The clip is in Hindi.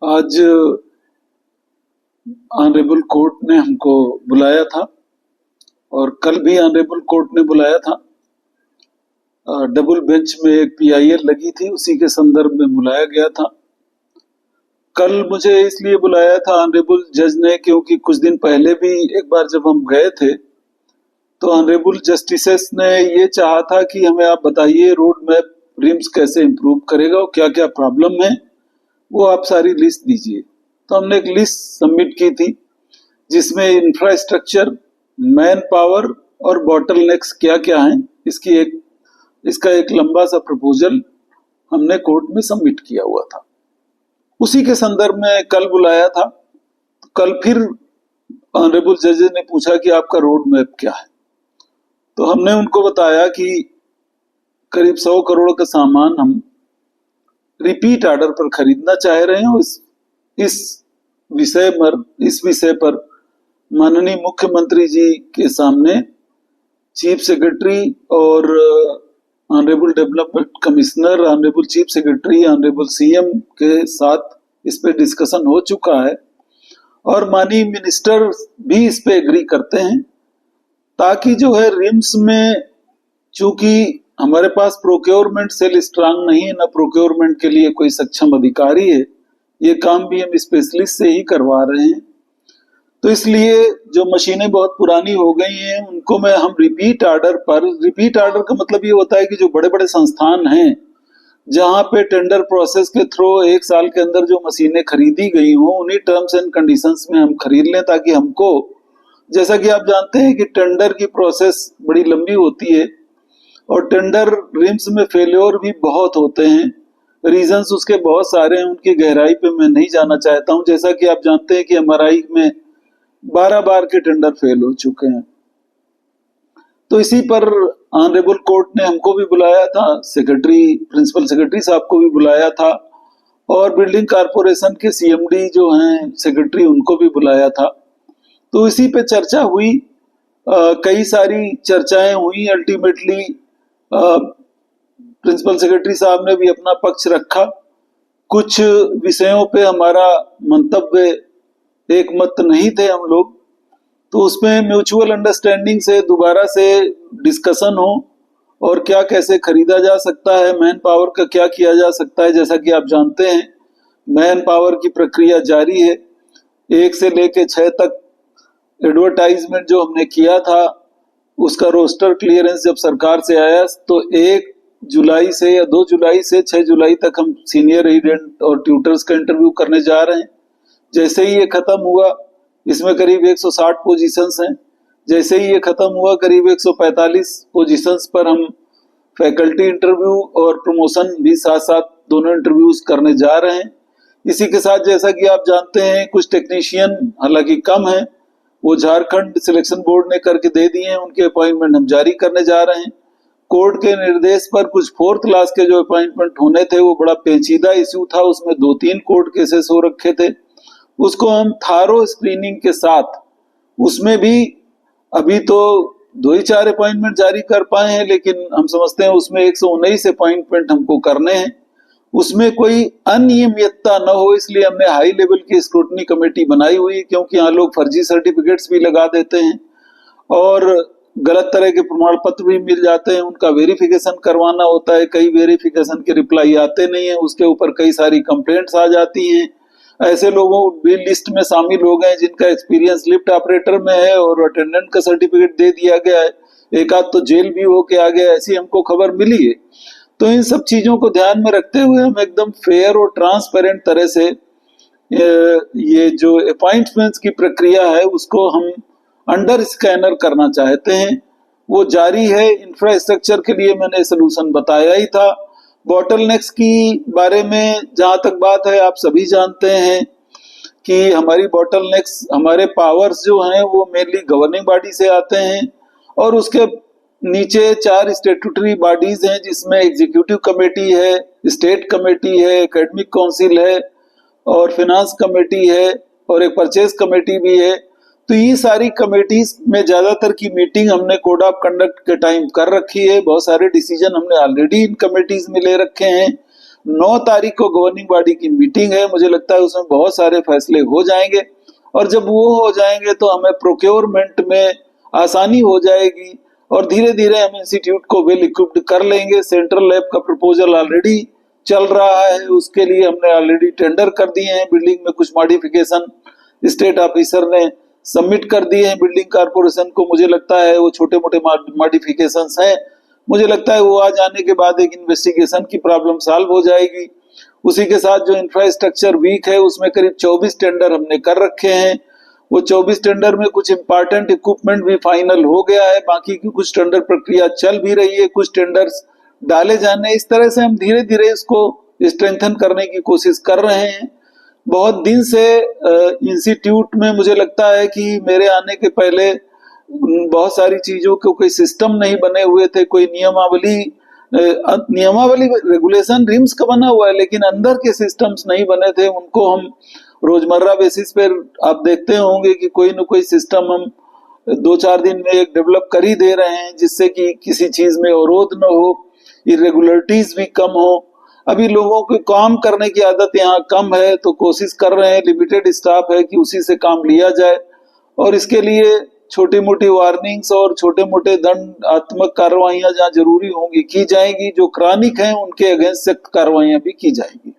आज ऑनरेबल कोर्ट ने हमको बुलाया था और कल भी ऑनरेबल कोर्ट ने बुलाया था। डबल बेंच में एक पीआईएल लगी थी, उसी के संदर्भ में बुलाया गया था। कल मुझे इसलिए बुलाया था ऑनरेबल जज ने क्योंकि कुछ दिन पहले भी एक बार जब हम गए थे तो ऑनरेबल जस्टिसेस ने ये चाहा था कि हमें आप बताइए रोड मैप रिम्स कैसे इम्प्रूव करेगा और क्या क्या प्रॉब्लम है, वो आप सारी लिस्ट दीजिए। तो हमने एक लिस्ट सबमिट की थी जिसमें इंफ्रास्ट्रक्चर, मैन पावर और बॉटलनेक्स क्या क्या हैं, इसका एक लंबा सा प्रपोजल हमने कोर्ट में सबमिट किया हुआ था। उसी के संदर्भ में कल बुलाया था। तो कल फिर ऑनरेबल जज ने पूछा कि आपका रोड मैप क्या है। तो हमने उनको बताया कि करीब 100 करोड़ का सामान हम रिपीट ऑर्डर पर खरीदना चाह रहे हैं। इस विषय पर माननीय मुख्यमंत्री जी के सामने चीफ सेक्रेटरी और honourable development commissioner, honourable chief secretary, honourable CM के साथ इस पे डिस्कशन हो चुका है और माननीय मिनिस्टर भी इस पे एग्री करते हैं, ताकि जो है रिम्स में, चूंकि हमारे पास प्रोक्योरमेंट सेल स्ट्रांग नहीं है, ना प्रोक्योरमेंट के लिए कोई सक्षम अधिकारी है, ये काम भी हम स्पेशलिस्ट से ही करवा रहे हैं। तो इसलिए जो मशीनें बहुत पुरानी हो गई हैं उनको हम रिपीट ऑर्डर का मतलब ये होता है कि जो बड़े बड़े संस्थान हैं जहां पे टेंडर प्रोसेस के थ्रू 1 साल के अंदर जो मशीनें खरीदी गई हों, उन्हीं टर्म्स एंड कंडीशंस में हम खरीद लें, ताकि हमको, जैसा कि आप जानते हैं कि टेंडर की प्रोसेस बड़ी लंबी होती है और टेंडर रिम्स में फेल्योर भी बहुत होते हैं। रीजंस उसके बहुत सारे हैं, उनकी गहराई पे मैं नहीं जाना चाहता हूं। जैसा कि आप जानते हैं कि एमआरआई में 12 बार के टेंडर फेल हो चुके हैं। तो इसी पर ऑनरेबल कोर्ट ने हमको भी बुलाया था, प्रिंसिपल सेक्रेटरी साहब को भी बुलाया था और बिल्डिंग कारपोरेशन के सीएमडी जो हैं सेक्रेटरी, उनको भी बुलाया था। तो इसी पे चर्चा हुई, कई सारी चर्चाएं हुई। अल्टीमेटली प्रिंसिपल सेक्रेटरी साहब ने भी अपना पक्ष रखा। कुछ विषयों पे हमारा मंतव्य एक मत नहीं थे हम लोग, तो उसमें म्यूचुअल अंडरस्टैंडिंग से दोबारा से डिस्कशन हो और क्या कैसे खरीदा जा सकता है, मैन पावर का क्या किया जा सकता है। जैसा कि आप जानते हैं मैन पावर की प्रक्रिया जारी है। 1 से लेके 6 तक एडवर्टाइजमेंट जो हमने किया था उसका रोस्टर क्लियरेंस जब सरकार से आया तो 1 जुलाई से या 2 जुलाई से 6 जुलाई तक हम सीनियर रेजिडेंट और ट्यूटर्स का इंटरव्यू करने जा रहे हैं। जैसे ही ये खत्म हुआ, इसमें करीब 160 पोजीशंस हैं, जैसे ही ये खत्म हुआ करीब 145 पोजीशंस पर हम फैकल्टी इंटरव्यू और प्रमोशन भी साथ साथ दोनों इंटरव्यूज करने जा रहे हैं। इसी के साथ जैसा कि आप जानते हैं कुछ टेक्नीशियन हालांकि कम है, वो झारखंड सिलेक्शन बोर्ड ने करके दे दिए हैं, उनके अपॉइंटमेंट हम जारी करने जा रहे हैं। कोर्ट के निर्देश पर कुछ 4th क्लास के जो अपॉइंटमेंट होने थे वो बड़ा पेचीदा इश्यू था, उसमें 2-3 कोर्ट केसेस हो रखे थे, उसको हम थारो स्क्रीनिंग के साथ, उसमें भी अभी तो 2 ही 4 अपॉइंटमेंट जारी कर पाए हैं, लेकिन हम समझते हैं उसमें 119 अपॉइंटमेंट हमको करने हैं, उसमें कोई अनियमितता न हो, इसलिए हमने हाई लेवल की स्क्रूटनी कमेटी बनाई हुई, क्योंकि यहाँ लोग फर्जी सर्टिफिकेट्स भी लगा देते हैं और गलत तरह के प्रमाण पत्र भी मिल जाते हैं, उनका वेरिफिकेशन करवाना होता है, कई वेरिफिकेशन के रिप्लाई आते नहीं है, उसके ऊपर कई सारी कंप्लेंट्स आ जाती हैं। ऐसे लोगों भी लिस्ट में शामिल हो गए जिनका एक्सपीरियंस लिफ्ट ऑपरेटर में है और अटेंडेंट का सर्टिफिकेट दे दिया गया है, एक आध तो जेल भी होके आ गया, ऐसी हमको खबर मिली है। तो इन सब चीजों को ध्यान में रखते हुए हम एकदम फेयर और ट्रांसपेरेंट तरह से ये जो अपॉइंटमेंट्स की प्रक्रिया है उसको हम अंडर स्कैनर करना चाहते हैं, वो जारी है। इंफ्रास्ट्रक्चर के लिए मैंने सोल्यूशन बताया ही था। बॉटलनेक्स की बारे में जहां तक बात है, आप सभी जानते हैं कि हमारी बॉटलनेक्स, हमारे पावर्स जो हैं वो मेनली गवर्निंग बॉडी से आते हैं और उसके नीचे 4 स्टेट्यूटरी बॉडीज हैं जिसमें एग्जीक्यूटिव कमेटी है, स्टेट कमेटी है, एकेडमिक काउंसिल है और फाइनेंस कमेटी है और एक परचेज कमेटी भी है। तो ये सारी कमेटीज में ज्यादातर की मीटिंग हमने कोड ऑफ कंडक्ट के टाइम कर रखी है, बहुत सारे डिसीजन हमने ऑलरेडी इन कमेटीज में ले रखे हैं। 9 तारीख को गवर्निंग बॉडी की मीटिंग है, मुझे लगता है उसमें बहुत सारे फैसले हो जाएंगे और जब वो हो जाएंगे तो हमें प्रोक्योरमेंट में आसानी हो जाएगी और धीरे धीरे हम इंस्टीट्यूट को वेल इक्विप्ड कर लेंगे। सेंट्रल लैब का प्रपोजल ऑलरेडी चल रहा है, उसके लिए हमने ऑलरेडी टेंडर कर दिए हैं। बिल्डिंग में कुछ मॉडिफिकेशन स्टेट ऑफिसर ने सबमिट कर दिए हैं बिल्डिंग कारपोरेशन को। मुझे लगता है वो छोटे मोटे मॉडिफिकेशंस हैं, मुझे लगता है वो आ जाने के बाद एक इन्वेस्टिगेशन की प्रॉब्लम सॉल्व हो जाएगी। उसी के साथ जो इंफ्रास्ट्रक्चर वीक है उसमें करीब 24 टेंडर हमने कर रखे हैं। वो 24 टेंडर में कुछ इंपॉर्टेंट इक्विपमेंट भी फाइनल हो गया है, बाकी की कुछ टेंडर प्रक्रिया चल भी रही है, कुछ टेंडर्स डाले जाने। इस तरह से हम धीरे धीरे इसको स्ट्रेंथन करने की कोशिश कर रहे हैं। बहुत दिन से इंस्टीट्यूट में मुझे लगता है कि मेरे आने के पहले बहुत सारी चीजों के कोई सिस्टम नहीं बने हुए थे, कोई नियमावली रेगुलेशन रिम्स का बना हुआ है लेकिन अंदर के सिस्टम्स नहीं बने थे। उनको हम रोजमर्रा बेसिस पर आप देखते होंगे कि कोई न कोई सिस्टम हम 2-4 दिन में एक डेवलप कर ही दे रहे हैं जिससे कि किसी चीज में अवरोध न हो, इरेगुलरिटीज भी कम हो। अभी लोगों को काम करने की आदत यहाँ कम है तो कोशिश कर रहे हैं, लिमिटेड स्टाफ है कि उसी से काम लिया जाए और इसके लिए छोटी मोटी वार्निंग्स और छोटे मोटे दंडात्मक कार्रवाइयां जहाँ जरूरी होंगी की जाएंगी, जो क्रॉनिक हैं उनके अगेंस्ट सख्त कार्रवाइयां भी की जाएंगी।